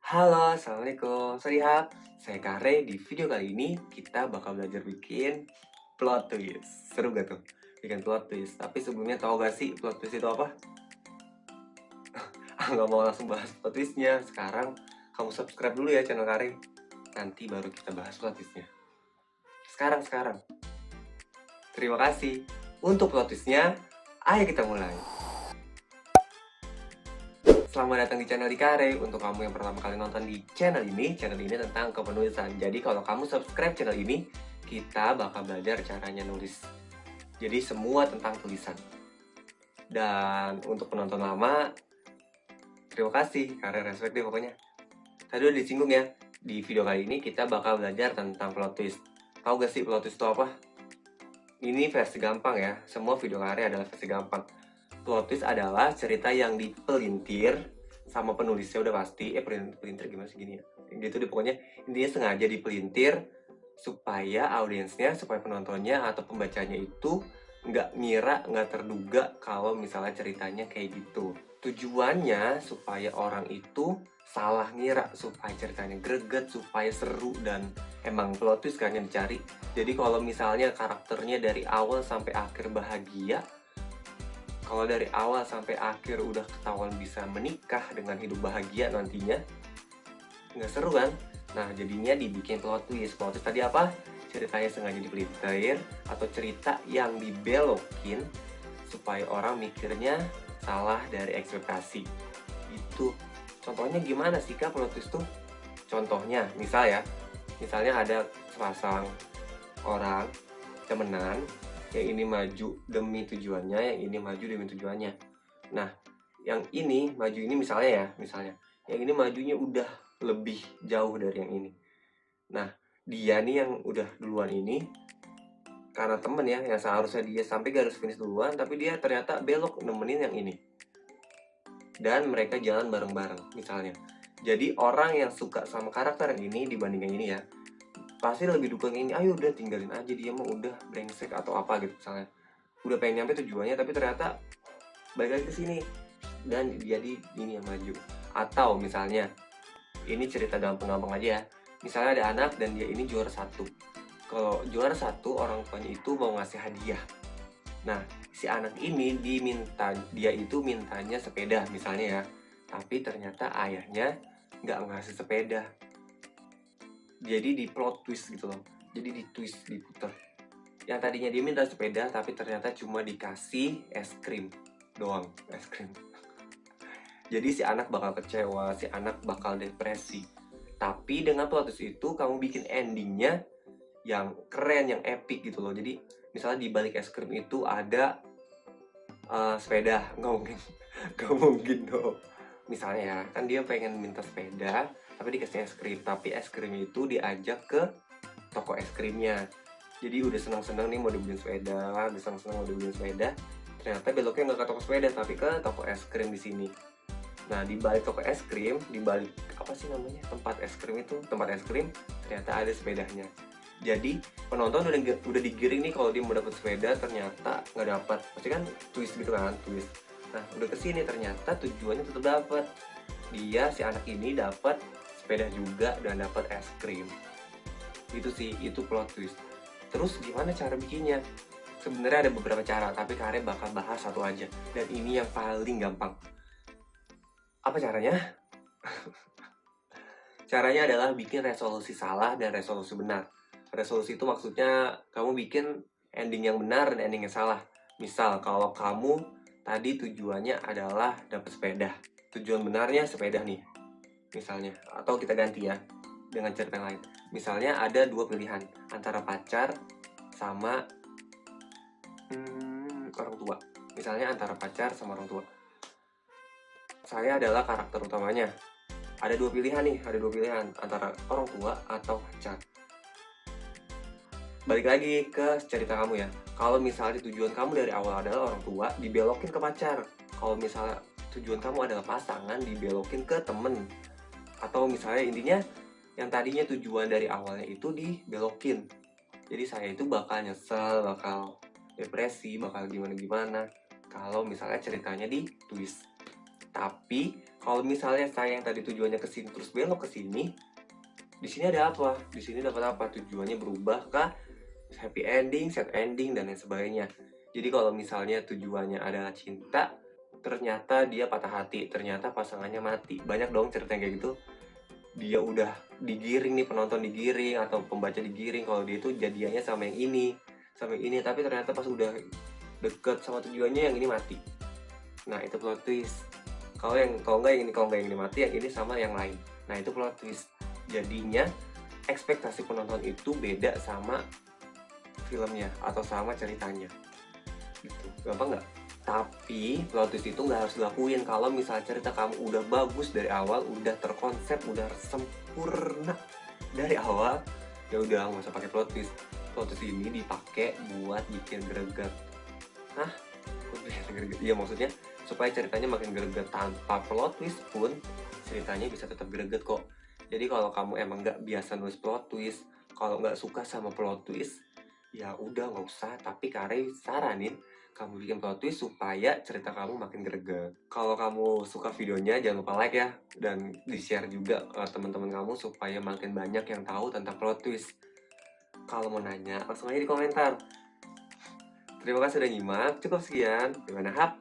Halo, Assalamualaikum. Swadihap, saya Kare. Di video kali ini kita bakal belajar bikin plot twist. Seru gak tuh? Bikin plot twist. Tapi sebelumnya tahu gak sih plot twist itu apa? Nggak mau langsung bahas plot twistnya. Sekarang kamu subscribe dulu ya channel Kare. Nanti baru kita bahas plot twistnya. Sekarang. Terima kasih. Untuk plot twistnya, ayo kita mulai. Selamat datang di channel di Kare. Untuk kamu yang pertama kali nonton di channel ini tentang kepenulisan. Jadi kalau kamu subscribe channel ini, kita bakal belajar caranya nulis. Jadi semua tentang tulisan. Dan untuk penonton lama, terima kasih, karena respect deh pokoknya. Tadi udah disinggung ya, di video kali ini kita bakal belajar tentang plot twist. Tahu gak sih plot twist itu apa? Ini versi gampang ya, semua video Kare adalah versi gampang. Plot twist adalah cerita yang dipelintir sama penulisnya udah pasti. Pelintir gimana sih gini ya? Gitu deh pokoknya, intinya sengaja dipelintir supaya audiensnya, supaya penontonnya atau pembacanya itu nggak ngira, nggak terduga kalau misalnya ceritanya kayak gitu. Tujuannya supaya orang itu salah ngira, supaya ceritanya greget, supaya seru, dan emang plot twist kan yang dicari. Jadi kalau misalnya karakternya dari awal sampai akhir bahagia, kalau dari awal sampai akhir udah ketahuan bisa menikah dengan hidup bahagia nantinya, nggak seru kan? Nah, jadinya dibikin plot twist. Plot twist tadi apa? Ceritanya sengaja dipelintir atau cerita yang dibelokin supaya orang mikirnya salah dari ekspektasi. Itu. Contohnya gimana sih Kak plot twist tuh? Contohnya, misalnya ada sepasang orang temenan, yang ini maju demi tujuannya, yang ini maju demi tujuannya. Nah, yang ini maju ini misalnya yang ini majunya udah lebih jauh dari yang ini. Nah, dia nih yang udah duluan ini, karena temen ya, yang seharusnya dia sampai garis finish duluan, tapi dia ternyata belok nemenin yang ini. Dan mereka jalan bareng-bareng misalnya. Jadi orang yang suka sama karakter yang ini dibanding yang ini ya, pasti lebih dukung ini. Ayo udah tinggalin aja, dia mah udah brengsek atau apa gitu misalnya. Udah pengen nyampe tujuannya tapi ternyata balik lagi ke sini dan jadi ini yang maju. Atau misalnya ini cerita gampang-gampang aja ya. Misalnya ada anak dan dia ini juara satu. Kalau juara satu, orang tuanya itu mau ngasih hadiah. Nah, si anak ini dia itu mintanya sepeda misalnya ya. Tapi ternyata ayahnya nggak ngasih sepeda. Jadi di plot twist gitu loh. Jadi di twist, diputer. Yang tadinya dia minta sepeda, tapi ternyata cuma dikasih es krim doang, es krim. Jadi si anak bakal kecewa, si anak bakal depresi. Tapi dengan plot twist itu, kamu bikin endingnya yang keren, yang epic gitu loh. Jadi misalnya di balik es krim itu ada sepeda, nggak mungkin, nggak mungkin dong. Misalnya ya, kan dia pengen minta sepeda, tapi dikasih es krim. Tapi es krim itu diajak ke toko es krimnya. Jadi udah senang-senang nih mau dibeliin sepeda, udah senang-senang mau dibeliin sepeda. Ternyata beloknya nggak ke toko sepeda, tapi ke toko es krim di sini. Nah, di balik toko es krim, di balik apa sih namanya, tempat es krim itu, tempat es krim, ternyata ada sepedanya. Jadi penonton udah digiring nih kalau dia mau dapat sepeda, ternyata nggak dapat. Pasti kan twist gitu kan, twist. Nah, udah kesini ternyata tujuannya tetap dapat. Dia si anak ini dapat sepeda juga dan dapat es krim. Itu sih, itu plot twist. Terus gimana cara bikinnya? Sebenarnya ada beberapa cara, tapi Kare bakal bahas satu aja. Dan ini yang paling gampang. Apa caranya? Caranya adalah bikin resolusi salah dan resolusi benar. Resolusi itu maksudnya kamu bikin ending yang benar dan ending yang salah. Misal kalau kamu tadi tujuannya adalah dapat sepeda, tujuan benarnya sepeda nih, misalnya. Atau kita ganti ya dengan cerita yang lain. Misalnya ada dua pilihan antara pacar sama orang tua. Misalnya antara pacar sama orang tua. Saya adalah karakter utamanya. Ada dua pilihan antara orang tua atau pacar. Balik lagi ke cerita kamu ya. Kalau misalnya tujuan kamu dari awal adalah orang tua, dibelokin ke pacar. Kalau misalnya tujuan kamu adalah pasangan, dibelokin ke temen. Atau misalnya intinya yang tadinya tujuan dari awalnya itu dibelokin. Jadi saya itu bakal nyesel, bakal depresi, bakal gimana-gimana kalau misalnya ceritanya di twist. Tapi kalau misalnya saya yang tadi tujuannya ke sini terus belok ke sini, di sini ada apa? Di sini dapat apa? Tujuannya berubah ke happy ending, sad ending, dan lain sebagainya. Jadi kalau misalnya tujuannya adalah cinta, ternyata dia patah hati, ternyata pasangannya mati. Banyak dong cerita yang kayak gitu. Dia udah digiring nih, penonton digiring atau pembaca digiring kalau dia itu jadiannya sama yang ini, tapi ternyata pas udah deket sama tujuannya yang ini mati. Nah itu plot twist. Kalau nggak yang ini mati, yang ini sama yang lain. Nah itu plot twist. Jadinya ekspektasi penonton itu beda sama filmnya atau sama ceritanya. Gitu. Gampang nggak? Tapi plot twist itu nggak harus dilakuin kalau misalnya cerita kamu udah bagus dari awal, udah terkonsep, udah sempurna dari awal, ya udah nggak usah pakai plot twist. Plot twist ini dipakai buat bikin greget. Hah? Kok bikin greget? Iya maksudnya supaya ceritanya makin greget. Tanpa plot twist pun ceritanya bisa tetap greget kok. Jadi kalau kamu emang nggak biasa nulis plot twist, kalau nggak suka sama plot twist, ya udah nggak usah. Tapi Kare saranin kamu bikin plot twist supaya cerita kamu makin greget. Kalau kamu suka videonya jangan lupa like ya, dan di-share juga ke teman-teman kamu supaya makin banyak yang tahu tentang plot twist. Kalau mau nanya langsung aja di komentar. Terima kasih udah nyimak, cukup sekian. Gimana Hap?